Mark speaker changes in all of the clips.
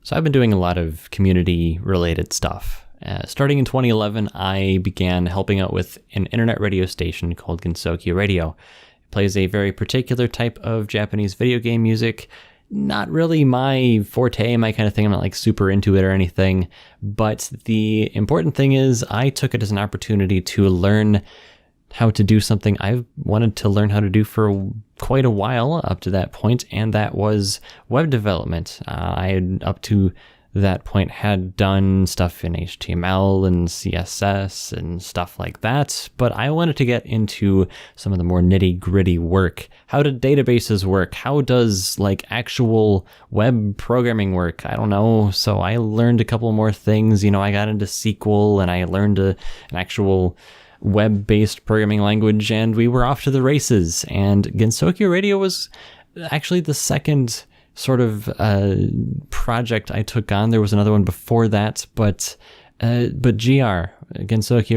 Speaker 1: So I've been doing a lot of community-related stuff. Starting in 2011, I began helping out with an internet radio station called Gensokyo Radio. It plays a very particular type of Japanese video game music. Not really my forte, my kind of thing. I'm not like super into it or anything. But the important thing is I took it as an opportunity to learn how to do something I've wanted to learn how to do for quite a while up to that point, and that was web development. I had, up to that point, had done stuff in HTML and CSS and stuff like that, but I wanted to get into some of the more nitty-gritty work. How do databases work? How does like actual web programming work? I don't know. So I learned a couple more things. I got into SQL and I learned an actual web-based programming language, and we were off to the races. And Gensokyo Radio was actually the second sort of project I took on. There was another one before that, but Gensokyo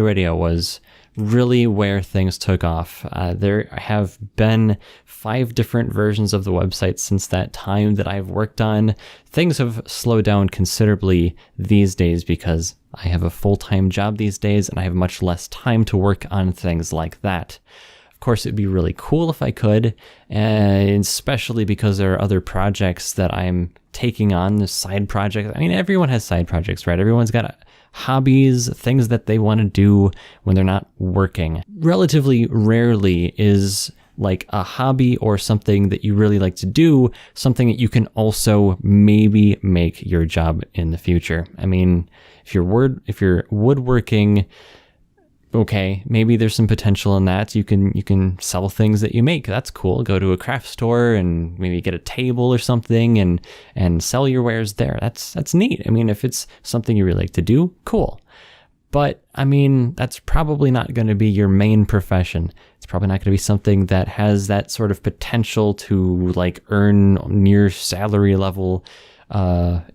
Speaker 1: Radio was really where things took off. There have been 5 different versions of the website since that time that I've worked on. Things have slowed down considerably these days because I have a full-time job these days and I have much less time to work on things like that. Of course, it'd be really cool if I could, and especially because there are other projects that I'm taking on, the side projects. I mean, everyone has side projects, right? Everyone's got hobbies, things that they want to do when they're not working. Relatively rarely is like a hobby or something that you really like to do, something that you can also maybe make your job in the future. I mean, if you're woodworking, okay, maybe there's some potential in that. You can sell things that you make. That's cool. Go to a craft store and maybe get a table or something and sell your wares there. That's neat. I mean, if it's something you really like to do, cool. But I mean, that's probably not going to be your main profession. It's probably not going to be something that has that sort of potential to like earn near salary level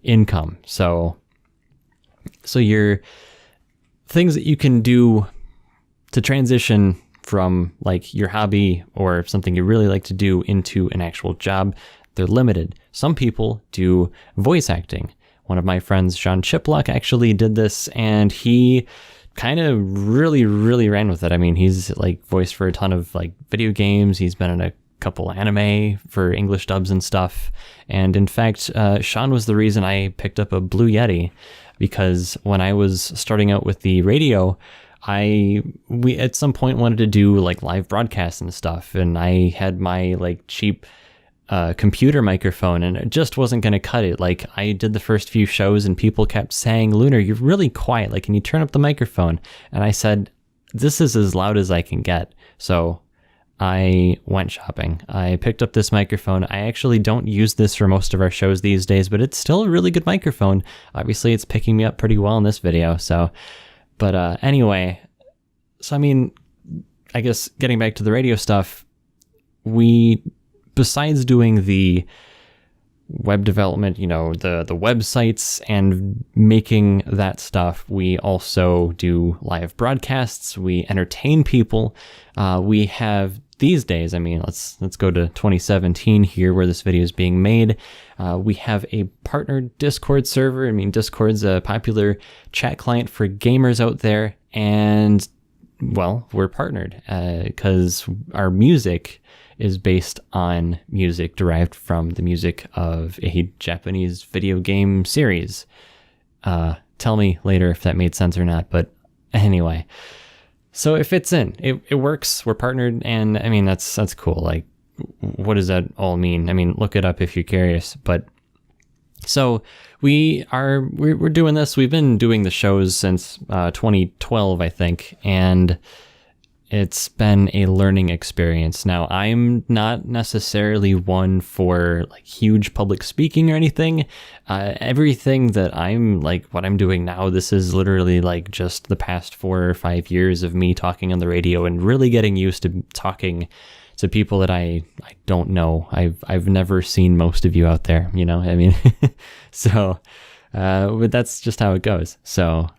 Speaker 1: income. So your things that you can do to transition from like your hobby or something you really like to do into an actual job, they're limited. Some people do voice acting. One of my friends, Sean Chiplock, actually did this, and he kind of really, really ran with it. I mean, he's like voiced for a ton of like video games. He's been in a couple anime for English dubs and stuff. And in fact, Sean was the reason I picked up a Blue Yeti, because when I was starting out with the radio, we at some point wanted to do like live broadcasts and stuff, and I had my like cheap computer microphone, and it just wasn't going to cut it. Like, I did the first few shows and people kept saying, "Lunar, you're really quiet. Like, can you turn up the microphone?" And I said, "This is as loud as I can get." So I went shopping. I picked up this microphone. I actually don't use this for most of our shows these days, but it's still a really good microphone. Obviously, it's picking me up pretty well in this video. But anyway, so I mean, I guess getting back to the radio stuff, besides doing the web development, the websites and making that stuff, we also do live broadcasts. We entertain people. We have these days, I mean, let's go to 2017 here where this video is being made. We have a partner Discord server. I mean, Discord's a popular chat client for gamers out there, and well, we're partnered because our music is based on music derived from the music of a Japanese video game series. Tell me later if that made sense or not, but anyway. So it fits in. It works. We're partnered, and I mean, that's cool. Like, what does that all mean? I mean, look it up if you're curious. But so we're doing this. We've been doing the shows since 2012, I think, and it's been a learning experience. Now, I'm not necessarily one for like huge public speaking or anything. Everything that I'm like, what I'm doing now, this is literally like just the past 4 or 5 years of me talking on the radio and really getting used to talking to people that I don't know. I've never seen most of you out there, I mean, so, but that's just how it goes. So,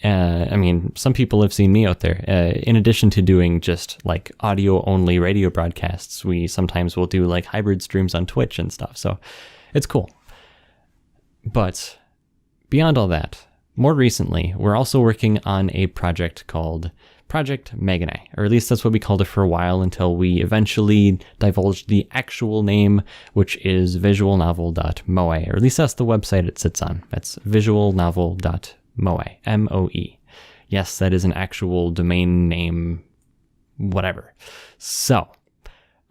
Speaker 1: I mean, some people have seen me out there. In addition to doing just like audio only radio broadcasts, we sometimes will do like hybrid streams on Twitch and stuff. So it's cool. But beyond all that, more recently, we're also working on a project called Project Magani, or at least that's what we called it for a while until we eventually divulged the actual name, which is visualnovel.moe, or at least that's the website it sits on. That's visualnovel.moe, M-O-E. Yes, that is an actual domain name, whatever. So,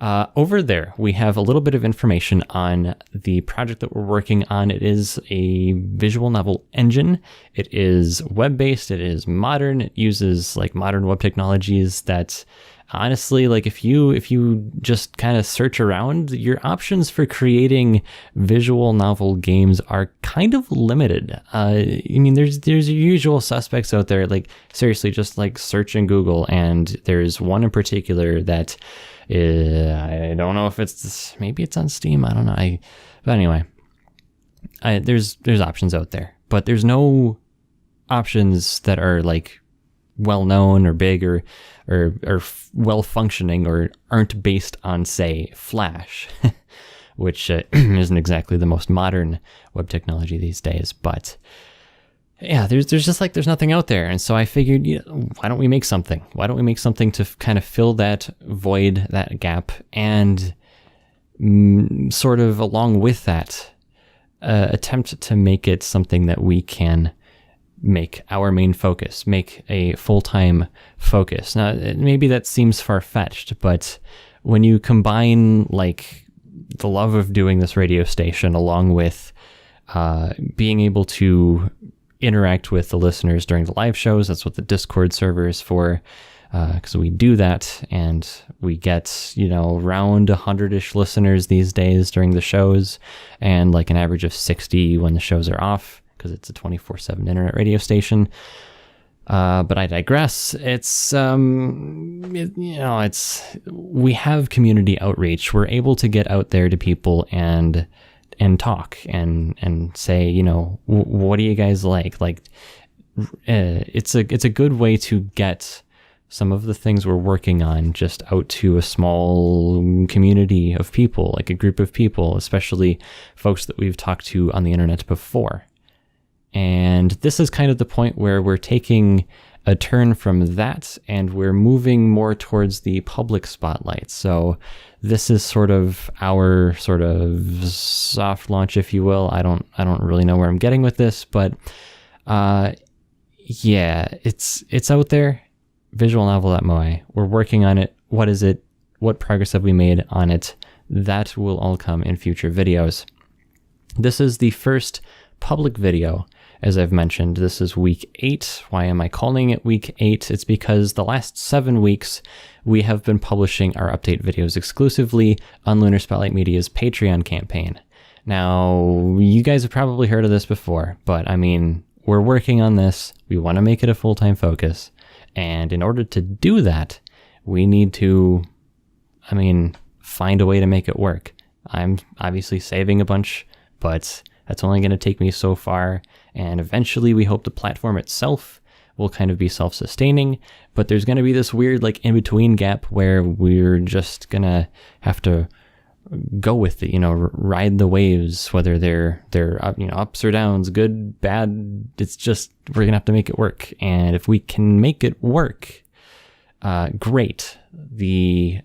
Speaker 1: over there, we have a little bit of information on the project that we're working on. It is a visual novel engine. It is web-based. It is modern. It uses like modern web technologies that honestly, like if you just kind of search around, your options for creating visual novel games are kind of limited. I mean, there's your usual suspects out there. Like seriously, just like search in Google, and there's one in particular that I don't know if maybe it's on Steam. I don't know. But anyway, there's options out there, but there's no options that are like well known or big or well functioning or aren't based on, say, Flash, which isn't exactly the most modern web technology these days. But yeah, there's nothing out there. And so I figured, why don't we make something? Why don't we make something to kind of fill that void, that gap, and sort of along with that, attempt to make it something that we can make our main focus, make a full-time focus. Now, maybe that seems far-fetched, but when you combine like the love of doing this radio station along with being able to interact with the listeners during the live shows. That's what the Discord server is for, because we do that, and we get, around 100-ish listeners these days during the shows, and like an average of 60 when the shows are off, because it's a 24/7 internet radio station. But I digress. It's, we have community outreach. We're able to get out there to people and talk and say, what do you guys like? Like, it's a good way to get some of the things we're working on just out to a small community of people, like a group of people, especially folks that we've talked to on the internet before. And this is kind of the point where we're taking a turn from that and we're moving more towards the public spotlight. So this is sort of our sort of soft launch, if you will. I don't really know where I'm getting with this, but yeah, it's out there. Visualnovel.moe. We're working on it. What is it? What progress have we made on it? That will all come in future videos. This is the first public video. As I've mentioned, this is week 8. Why am I calling it week 8? It's because the last 7 weeks we have been publishing our update videos exclusively on LunarSpotlight Media's Patreon campaign. Now, you guys have probably heard of this before, but I mean, we're working on this. We want to make it a full-time focus. And in order to do that, we need to, find a way to make it work. I'm obviously saving a bunch, but that's only going to take me so far. And eventually we hope the platform itself will kind of be self-sustaining, but there's going to be this weird like in-between gap where we're just going to have to go with it, ride the waves, whether they're ups or downs, good, bad. It's just, we're going to have to make it work. And if we can make it work, great. The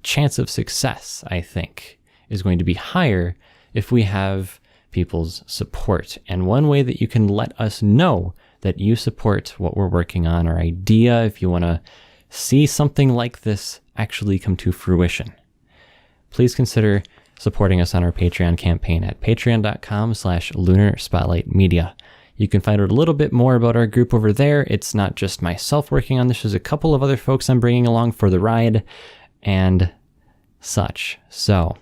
Speaker 1: chance of success, I think, is going to be higher if we have people's support. And one way that you can let us know that you support what we're working on, our idea, if you want to see something like this actually come to fruition, please consider supporting us on our Patreon campaign at patreon.com/LunarSpotlightMedia. You can find out a little bit more about our group over there. It's not just myself working on this. There's a couple of other folks I'm bringing along for the ride and such. So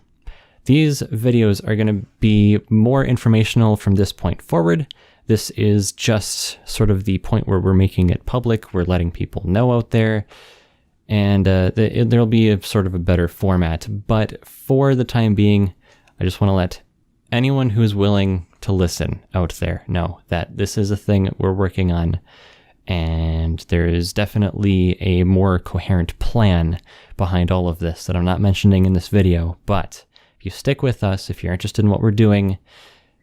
Speaker 1: these videos are going to be more informational from this point forward. This is just sort of the point where we're making it public. We're letting people know out there. And there'll be a sort of a better format. But for the time being, I just want to let anyone who's willing to listen out there know that this is a thing we're working on. And there is definitely a more coherent plan behind all of this that I'm not mentioning in this video. But if you stick with us, if you're interested in what we're doing,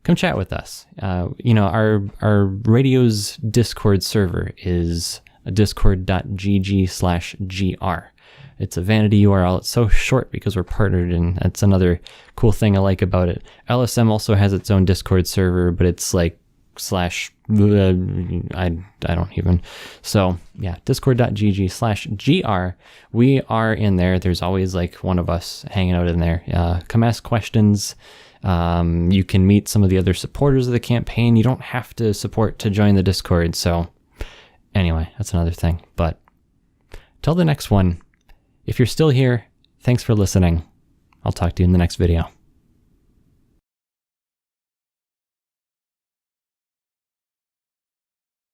Speaker 1: come chat with us. Our radio's Discord server is discord.gg/gr. It's a vanity URL. It's so short because we're partnered, and that's another cool thing I like about it. LSM also has its own Discord server, but it's like I don't even. So yeah, discord.gg/gr. We are in there. There's always like one of us hanging out in there. Come ask questions. You can meet some of the other supporters of the campaign. You don't have to support to join the Discord. So anyway, that's another thing. But till the next one, if you're still here, thanks for listening. I'll talk to you in the next video.